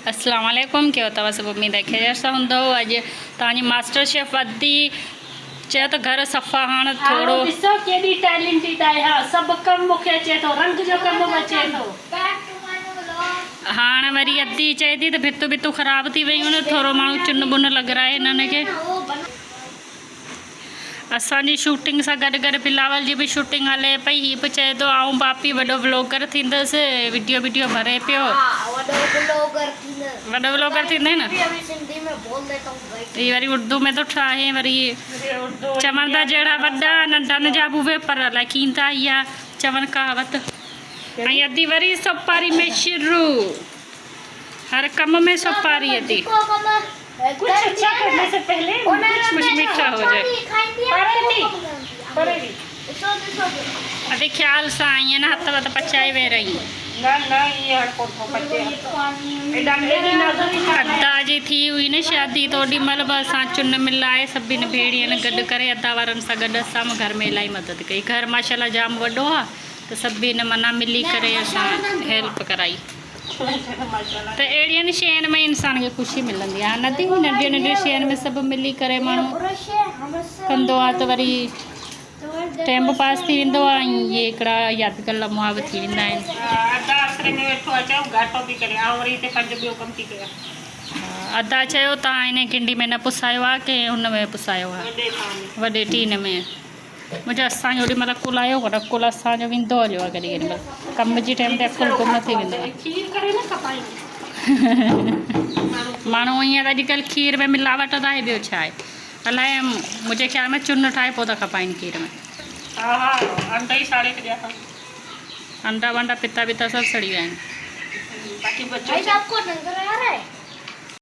अस्सलाम वालेकुम क्या होता सब उम्मीद है खैर सा हूंदो अॼु तव्हांजी मास्टर शेफ अदी चयो त घर सफ़ा हाणे थोरो ॾिसो केॾी टैलेंटेड आहे। हा सभु कमु मूंखे अचे थो, रंग जो कमु बि अचे थो। हाणे वरी अदी चए थी त भितूं भितूं ख़राब थी वियूं आहिनि, थोरो माण्हू चुन बुन लॻराए हिननि खे। असांजी शूटिंग सां गॾु गॾु बिलावल जी बि शूटिंग हले पई। हीअ बि चए थो आऊं बापी वॾो व्लॉगर थींदसि, वीडियो वीडियो भरे पियो। वॾो व्लॉगर थींदे न, हीअ वरी उर्दू में थो ठाहे, वरी चवनि था जहिड़ा वॾा नंढा जा बि पर अलाए कींदा इहा चवनि कहावत। ऐं अदी वरी सोपारी में शुरू, हर कम में सोपारी अदी। कुछ अच्छा करने से पहले कुछ मीठा हो जाए अभी ख्याल से आई है ना, हथ वथ पचाए वे रही अदा जी थी हुई न शादी तो ओडी महिल बि असां चुन मिलाए सभिनि भेड़ियुनि गॾु करे अदा वारनि सां गॾु असां घर में इलाही मदद कई। घर माशाल्लाह जाम वॾो आहे त सभिनि मना मिली करे असां हेल्प कराई। त अहिड़ियुनि शयुनि में इंसान खे ख़ुशी मिलंदी आहे। नदी नंढियूं नंढियूं शयुनि में सभु मिली करे माण्हू कंदो आहे त वरी टाइम पास थी वेंदो आहे। ऐं इहे हिकिड़ा यादगार लम्हा बि थी वेंदा आहिनि। अदा चयो तव्हां हिन किंडी में न पुसायो आहे की हुन में पुसायो आहे, वॾे टीन में। मुंहिंजो असांजो ओॾी महिल कुल आयो पर कुल असांजो वेंदो हलियो आहे केॾी केॾी महिल कम जे टाइम ते अकुल गुम थी वेंदो आहे। माण्हू ईअं त अॼुकल्ह खीर में मिलावट त आहे, ॿियो छा आहे अलाए। मुंहिंजे ख़्याल में चुन ठाहे पोइ था खपाइनि खीर में। अंडा वंडा पिता विता सभु सड़ी विया आहिनि।